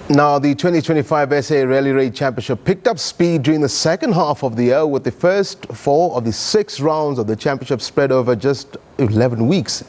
Now, the 2025 SA Rally Raid Championship picked up speed during the second half of the year, with the first 4 of the 6 rounds of the championship spread over just 11 weeks.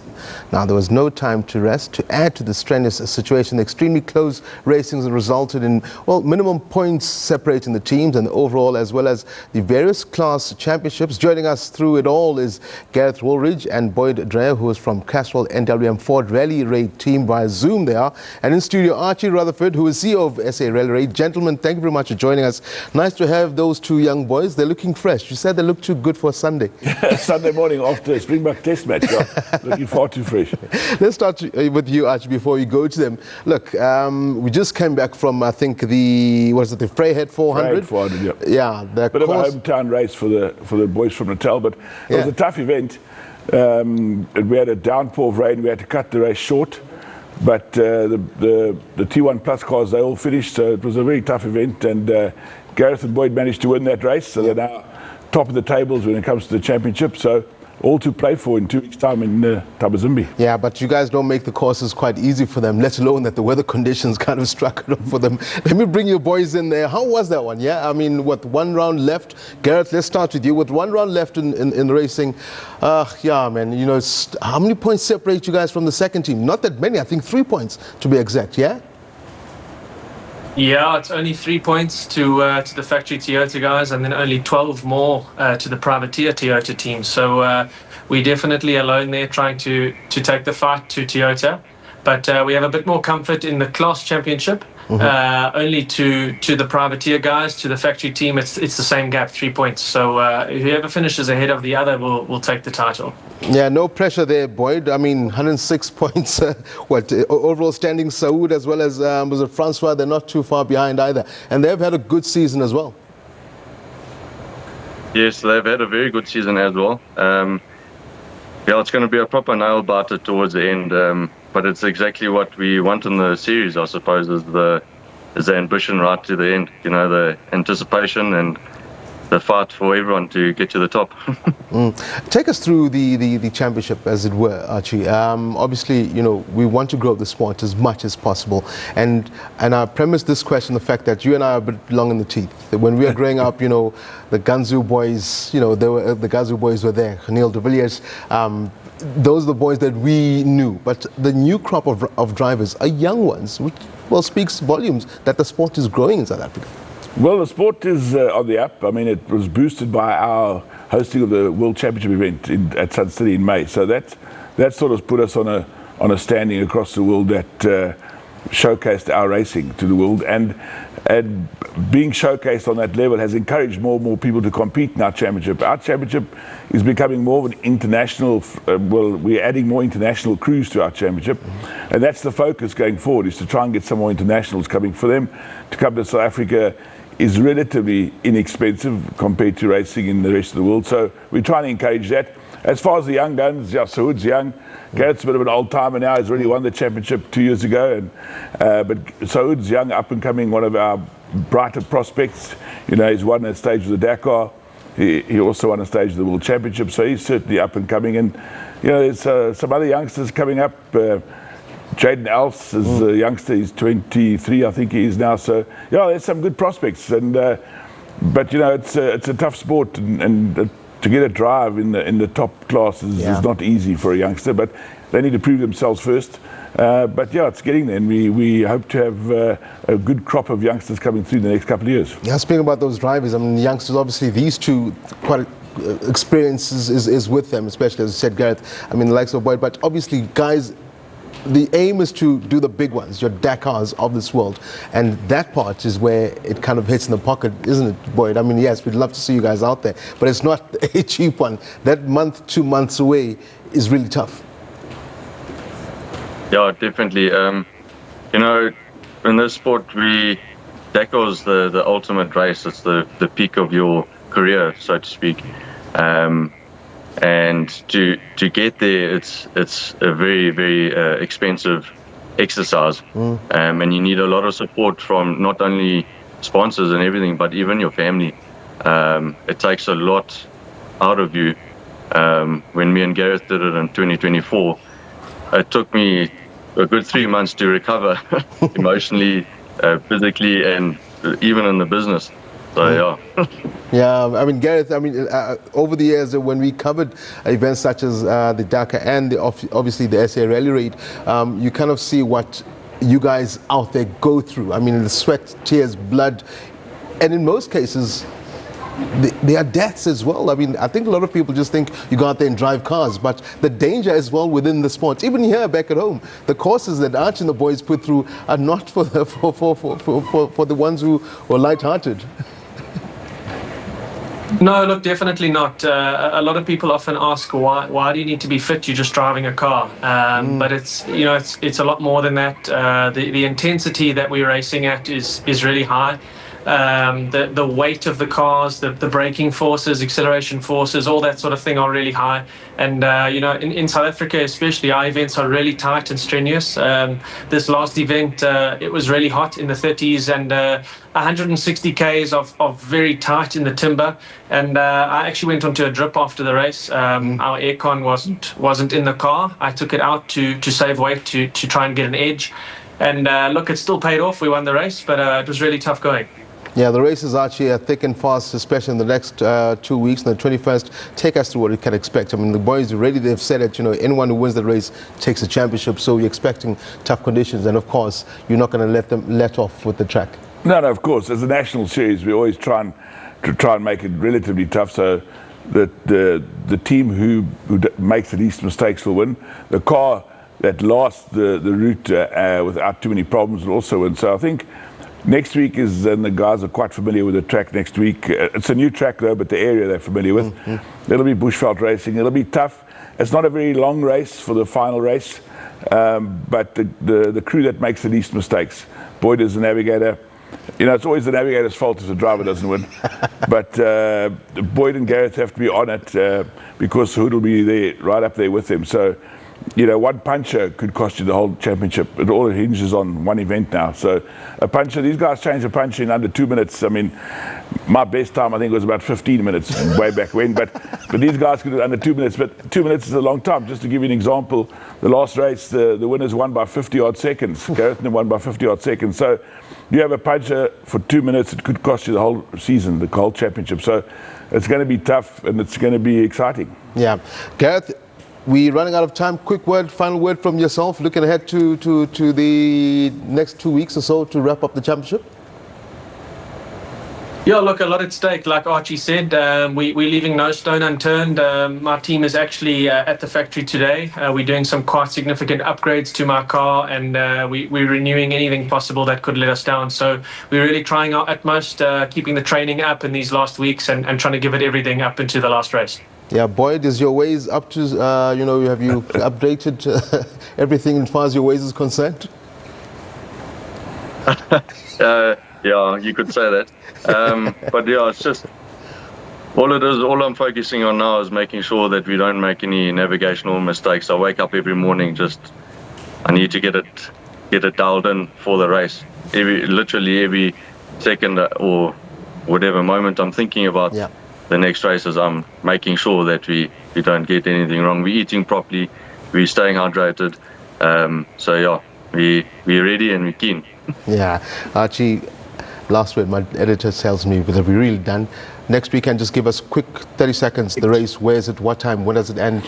Now, there was no time to rest. To add to the strenuous situation, the extremely close racings resulted in, well, minimum points separating the teams and the overall, as well as the various class championships. Joining us through it all is Gareth Woolridge and Boyd Dreyer, who is from Castrol NWM Ford Rally Raid team via Zoom they are. And in studio, Archie Rutherford, who is CEO of SA Rally Raid. Gentlemen, thank you very much for joining us. Nice to have those 2 young boys. They're looking fresh. You said they look too good for a Sunday. Sunday morning after a Springbok test match. Yeah. Looking far too fresh. Let's start with you, Archie, before we go to them. Look, we just came back from, I think, the Vryheid 400? Vryheid 400, yeah. Yeah. Bit of a hometown race for the boys from Natal, but it was a tough event. We had a downpour of rain. We had to cut the race short. But the T1 Plus cars, they all finished, so it was a very tough event. And Gareth and Boyd managed to win that race, so they're now top of the tables when it comes to the championship. So all to play for in 2 weeks' time in Tabazimbi. Yeah, but you guys don't make the courses quite easy for them, let alone that the weather conditions kind of struck it up for them. Let me bring your boys in there. How was that one? Yeah, I mean, with 1 round left, Gareth, let's start with you. With 1 round left in racing, yeah, man, you know, how many points separate you guys from the second team? Not that many, I think 3 points to be exact, yeah? Yeah, it's only 3 points to the factory Toyota guys, and then only 12 more to the privateer Toyota team. So we definitely alone there trying to take the fight to Toyota. But we have a bit more comfort in the class championship. Only to the privateer guys, to the factory team, it's the same gap, 3 points. So whoever finishes ahead of the other will take the title. Yeah, no pressure there, Boyd. I mean, 106 points. Overall standing, Saud as well as was it Francois, they're not too far behind either. And they've had a good season as well. Yes, they've had a very good season as well. Yeah, it's going to be a proper nail-biter towards the end. But it's exactly what we want in the series, I suppose, is the ambition right to the end. You know, the anticipation and the fight for everyone to get to the top. Take us through the championship, as it were, Archie. Obviously, you know, we want to grow the sport as much as possible. And I premise this question, the fact that you and I are a bit long in the teeth. When we were growing up, you know, the Gansu boys, you know, the Gansu boys were there. Neil de Villiers, those are the boys that we knew. But the new crop of drivers are young ones, which, well, speaks volumes that the sport is growing in South Africa. Well, the sport is on the up. I mean, it was boosted by our hosting of the World Championship event at Sun City in May. So that sort of put us on a standing across the world that showcased our racing to the world. And being showcased on that level has encouraged more and more people to compete in our championship. Our championship is becoming more of an international, well, we're adding more international crews to our championship. And that's the focus going forward, is to try and get some more internationals coming. For them to come to South Africa is relatively inexpensive compared to racing in the rest of the world. So we're trying to encourage that. As far as the young guns, yeah, Saud's young. Gareth's a bit of an old timer now. He's already won the championship 2 years ago. But Saud's young, up and coming, one of our brighter prospects. You know, he's won a stage with the Dakar. He also won a stage of the World Championship. So he's certainly up and coming. And, you know, there's some other youngsters coming up. Jaden Else is a youngster. He's 23, I think he is now. So, yeah, there's some good prospects. And but, you know, it's a tough sport. And to get a drive in the top classes is not easy for a youngster, but they need to prove themselves first. But yeah, it's getting there, and we hope to have a good crop of youngsters coming through the next couple of years. Yeah, speaking about those drivers, I mean, the youngsters, obviously these two, quite experience is with them, especially as you said, Gareth. I mean, the likes of Boyd, but obviously, guys, the aim is to do the big ones, your Dakars of this world. And that part is where it kind of hits in the pocket, isn't it, Boyd? I mean, yes, we'd love to see you guys out there, but it's not a cheap one. That month, 2 months away is really tough. Yeah, definitely. You know, in this sport, Dakar's the ultimate race. It's the peak of your career, so to speak. And to get there, it's a very, very expensive exercise, and you need a lot of support from not only sponsors and everything, but even your family. It takes a lot out of you. When me and Gareth did it in 2024, it took me a good 3 months to recover emotionally, physically and even in the business. So yeah. Yeah, I mean, Gareth, I mean, over the years when we covered events such as the Dakar and obviously the SA Rally Raid, you kind of see what you guys out there go through. I mean, the sweat, tears, blood, and in most cases, there are deaths as well. I mean, I think a lot of people just think you go out there and drive cars, but the danger as well within the sport. Even here back at home, the courses that Archie and the boys put through are not for the ones who are light-hearted. No, look, definitely not. A lot of people often ask, why do you need to be fit? You're just driving a car. But it's a lot more than that. The intensity that we're racing at is really high. The weight of the cars, the braking forces, acceleration forces, all that sort of thing are really high. And in South Africa especially, our events are really tight and strenuous. This last event, it was really hot in the 30s and 160 Ks of very tight in the timber. And I actually went onto a drip after the race. Our aircon wasn't in the car. I took it out to save weight, to try and get an edge. And look, it still paid off. We won the race, but it was really tough going. Yeah, the races actually are thick and fast, especially in the next 2 weeks. On the 21st, take us through what we can expect. I mean, the boys already, they've said that, anyone who wins the race takes the championship, so we're expecting tough conditions. And of course, you're not going to let them let off with the track. No, of course. As a national series, we always try and make it relatively tough, so that the team who makes the least mistakes will win. The car that lasts the route without too many problems will also win. So I think next week and the guys are quite familiar with the track next week. It's a new track though, but the area they're familiar with. It'll be bushveld racing. It'll be tough. It's not a very long race for the final race, but the crew that makes the least mistakes. Boyd is the navigator. It's always the navigator's fault if the driver doesn't win. But Boyd and Gareth have to be on it because Hood will be there, right up there with them. So, one puncher could cost you the whole championship. It all hinges on one event now. So a puncher, these guys change a puncher in under 2 minutes. I mean, my best time, I think, was about 15 minutes way back when. But these guys could do it under 2 minutes. But 2 minutes is a long time. Just to give you an example, the last race, the winners won by 50-odd seconds. Gareth won by 50-odd seconds. So you have a puncher for 2 minutes, it could cost you the whole season, the whole championship. So it's going to be tough and it's going to be exciting. Yeah. Gareth, we're running out of time. Quick word, final word from yourself, looking ahead to the next 2 weeks or so to wrap up the championship. Yeah, look, a lot at stake. Like Archie said, we're leaving no stone unturned. My team is actually at the factory today. We're doing some quite significant upgrades to my car, and we're renewing anything possible that could let us down. So we're really trying our utmost, keeping the training up in these last weeks and trying to give it everything up into the last race. Yeah, Boyd, is your ways up to, have you updated everything as far as your ways is concerned? Yeah, you could say that. But yeah, it's just all it is. All I'm focusing on now is making sure that we don't make any navigational mistakes. I wake up every morning I need to get it dialed in for the race. Literally every second or whatever moment I'm thinking about the next races, I'm making sure that we don't get anything wrong. We're eating properly, we're staying hydrated. So yeah, we're ready and we're keen. Yeah, Archie, last word, my editor tells me, because we're really done. Next weekend, just give us quick 30 seconds, the race, where is it, what time, when does it end?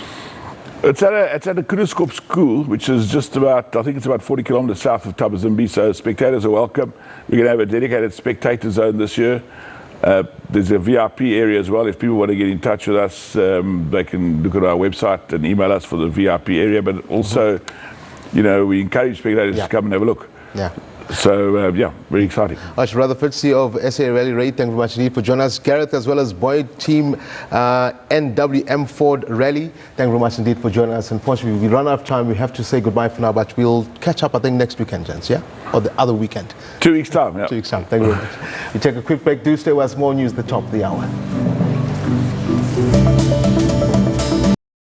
It's at the Kruiskop School, which is just about, I think it's about 40 kilometers south of Tabazimbi, so spectators are welcome. We're going to have a dedicated spectator zone this year. There's a VIP area as well. If people want to get in touch with us, they can look at our website and email us for the VIP area, but also, we encourage spectators to come and have a look. Yeah. So, very exciting. Archie Rutherford, CEO of SA Rally Raid, thank you very much indeed for joining us. Gareth, as well as Boyd, team NWM Ford Rally, thank you very much indeed for joining us. Unfortunately, we run out of time. We have to say goodbye for now, but we'll catch up, I think, next weekend, gents, yeah? Or the other weekend. 2 weeks' time, yeah. 2 weeks' time. Thank you very much. We take a quick break. Do stay with us. More news at the top of the hour.